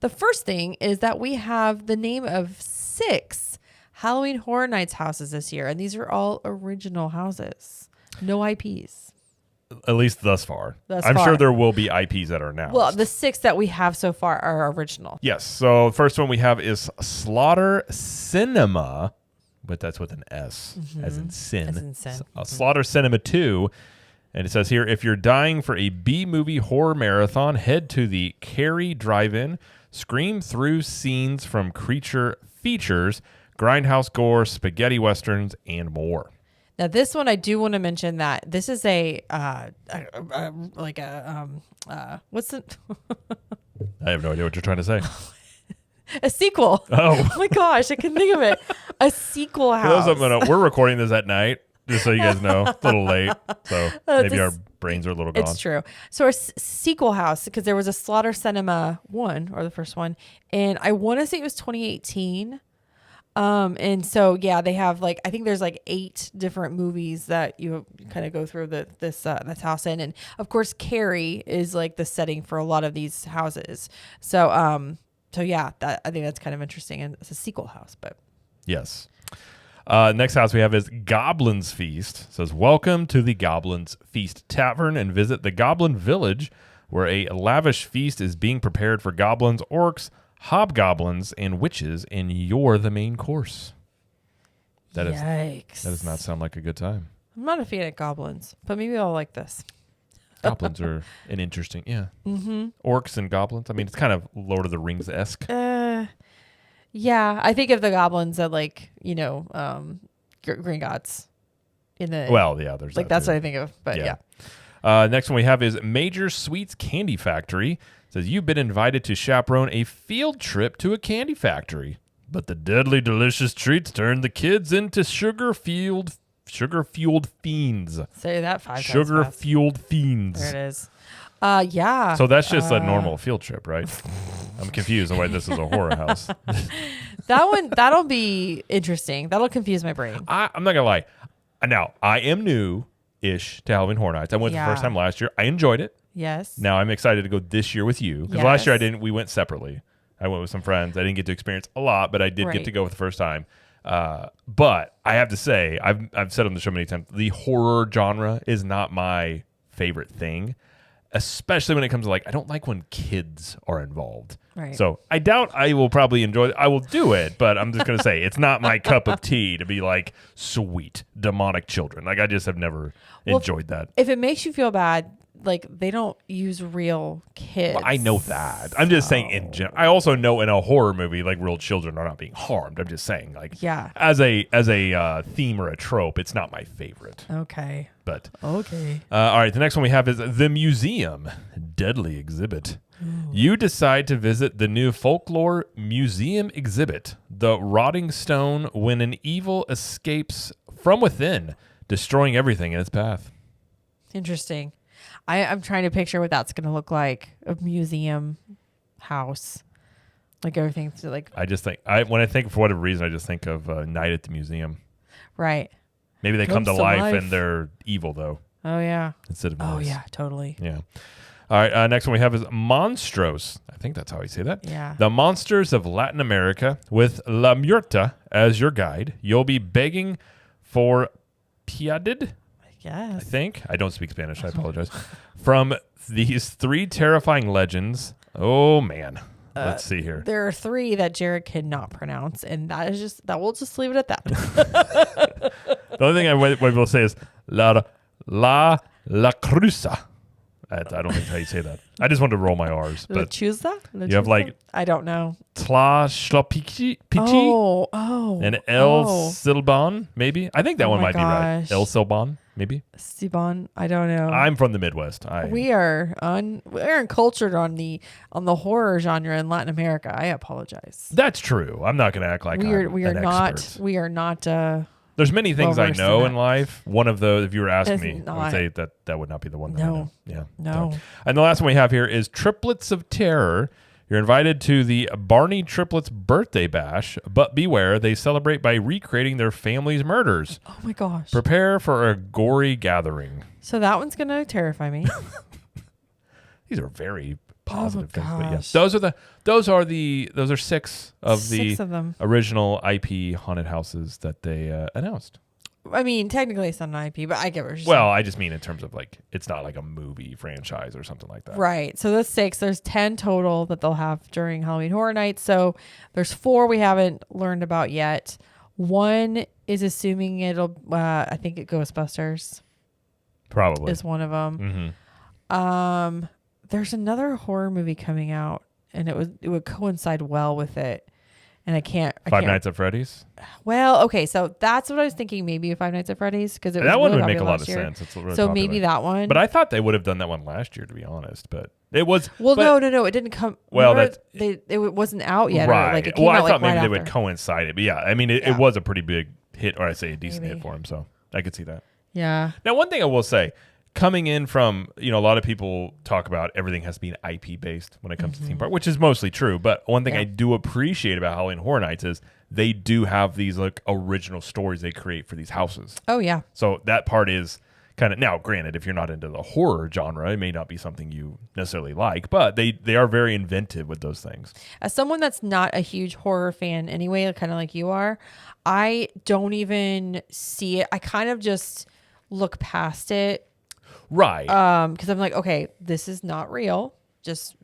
The first thing is that we have the name of 6 Halloween Horror Nights houses this year, and these are all original houses. No IPs. At least thus far. Thus I'm far. sure there will be IPs that are announced. Well, the 6 that we have so far are original. Yes. So the first one we have is Slaughter Cinema, but that's with an S, as in sin. As in sin. Slaughter Cinema 2. And it says here, if you're dying for a B-movie horror marathon, head to the Carrie Drive-In. Scream through scenes from creature features, grindhouse gore, spaghetti westerns, and more. Now, this one, I do want to mention that this is what's the I have no idea what you're trying to say. a sequel? Oh My gosh, I couldn't think of it. A sequel house. We're recording this at night, just so you guys know. It's a little late, so maybe our brains are a little gone. It's true. So our sequel house, because there was a Slaughter Cinema 1, or the first one, and I want to say it was 2018. And so, yeah, they have I think there's 8 different movies that you kind of go through this house in. And of course, Carrie is the setting for a lot of these houses. So, yeah, I think that's kind of interesting. And it's a sequel house, but yes. Next house we have is Goblin's Feast. It says, welcome to the Goblin's Feast Tavern and visit the Goblin Village, where a lavish feast is being prepared for goblins, orcs, hobgoblins, and witches, and you're the main course. Yikes. That does not sound like a good time. I'm not a fan of goblins, but maybe I'll like this. Goblins are an interesting, orcs and goblins. I mean, it's kind of Lord of the Rings-esque. Yeah, I think of the goblins that Green Gods. Well, yeah, there's that's what I think of. But yeah. Next one we have is Major Sweets Candy Factory. It says you've been invited to chaperone a field trip to a candy factory, but the deadly delicious treats turn the kids into sugar-fueled fiends. Say that 5 times. Sugar-fueled fiends. There it is. Yeah. So that's just a normal field trip, right? I'm confused on why this is a horror house. That'll be interesting. That'll confuse my brain. I'm not gonna lie. Now I am new-ish to Halloween Horror Nights. I went the first time last year. I enjoyed it. Yes. Now I'm excited to go this year with you because last year we went separately. I went with some friends. I didn't get to experience a lot, but I did get to go for the first time. But I have to say, I've said on the show many times, the horror genre is not my favorite thing, especially when it comes to I don't like when kids are involved. Right. So I doubt I will probably enjoy it. I will do it, but I'm just going to say it's not my cup of tea to be sweet demonic children. I just have never enjoyed that. If it makes you feel bad, they don't use real kids. Well, I know that. I'm just saying in general. I also know in a horror movie, real children are not being harmed. I'm just saying, as a theme or a trope, it's not my favorite. Okay. But okay. All right. The next one we have is The Museum, Deadly Exhibit. Ooh. You decide to visit the new folklore museum exhibit, The Rotting Stone, when an evil escapes from within, destroying everything in its path. Interesting. I'm trying to picture what that's going to look like, a museum house. Everything's I just think, when I think for whatever reason, I just think of Night at the Museum. Right. Maybe they come to life and they're evil, though. Oh, yeah. Instead of nice. Oh, yeah, totally. Yeah. All right, next one we have is Monstros. I think that's how you say that. Yeah. The Monsters of Latin America with La Muerta as your guide. You'll be begging for piedad. Yes. I think. I don't speak Spanish. I apologize. From these 3 terrifying legends. Oh, man. Let's see here. There are 3 that Jared cannot pronounce, and we'll just leave it at that. The only thing I will say is La Cruza. I don't think that's how you say that. I just wanted to roll my R's. La But Chuza? you have I don't know. Tla Shlopichi and El Silban, maybe. I think that one might be right. El Silban, maybe. Silban, I don't know. I'm from the Midwest. We are uncultured on the horror genre in Latin America. I apologize. That's true. I'm not going to act like we are not. expert. We are not. There's many things I know in life. One of those, if you were asking It's me, not. I would say that would not be the one. That I know. Yeah. No. And the last one we have here is Triplets of Terror. You're invited to the Barney Triplets birthday bash, but beware, they celebrate by recreating their family's murders. Oh my gosh. Prepare for a gory gathering. So that one's going to terrify me. these are very positive things. But gosh. those are 6 of the 6 of them. original IP haunted houses that they announced. I mean, technically it's not an IP, but I get what you're saying. Well, I just mean in terms of like, it's not like a movie franchise or something like that. Right. So there's 6. There's 10 total that they'll have during Halloween Horror Nights. So there's 4 we haven't learned about yet. 1 is assuming it'll, I think Ghostbusters Probably is one of them. Mm-hmm. There's another horror movie coming out, and it would coincide well with it. And I can't. Five Nights at Freddy's. Well, okay, so that's what I was thinking. Maybe Five Nights at Freddy's, because that one would make a lot of sense. It's really so popular. maybe that one. But I thought they would have done that one last year, to be honest. But it was. Well, but, no, it didn't come. Well, it wasn't out yet. Right. Or like it came well, out I thought like maybe right they after. would coincide it, but yeah, I mean, it was a pretty big hit, or I say a decent hit for him. So I could see that. Yeah. Now, one thing I will say, coming in from, a lot of people talk about everything has to be an IP based when it comes to theme park, which is mostly true. But one thing I do appreciate about Halloween Horror Nights is they do have these like original stories they create for these houses. Oh yeah. So that part is kind of, now granted, if you're not into the horror genre, it may not be something you necessarily like, but they are very inventive with those things. As someone that's not a huge horror fan anyway, kind of like you are, I don't even see it. I kind of just look past it. Right. Because I'm like, okay, this is not real. Just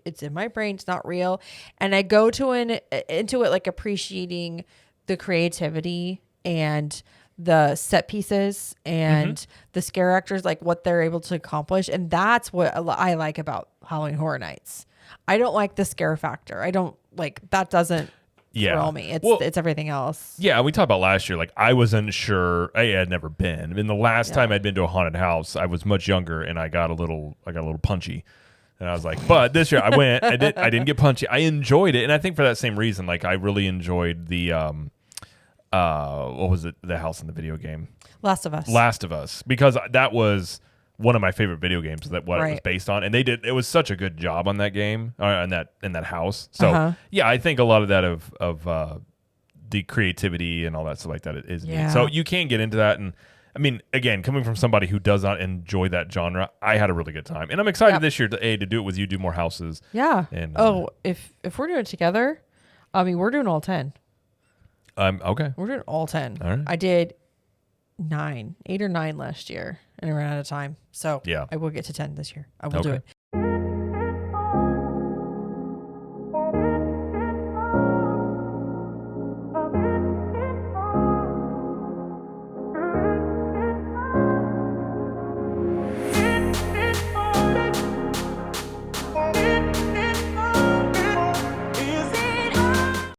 it's in my brain. It's not real. And I go into it like appreciating the creativity and the set pieces and the scare actors, like what they're able to accomplish. And that's what I like about Halloween Horror Nights. I don't like the scare factor. I don't like, that doesn't thrill me. It's everything else. Yeah, we talked about last year. Like, I wasn't sure. I had never been. I mean, the last time I'd been to a haunted house, I was much younger, and I got a little punchy. And I was like, but this year I went. I didn't get punchy. I enjoyed it, and I think for that same reason, like I really enjoyed the what was it? The house in the video game, Last of Us. Last of Us, because that was one of my favorite video games that it was based on, and it was such a good job on that game, in that house. So yeah, I think a lot of that of the creativity and all that stuff like that is neat. So you can get into that, and I mean, again, coming from somebody who does not enjoy that genre, I had a really good time, and I'm excited this year to do it with you, do more houses. Yeah. And if we're doing it together, I mean, we're doing all 10. Okay. We're doing all 10. All right. I did 8 or 9 last year, and I ran out of time. So yeah, I will get to 10 this year. I will do it.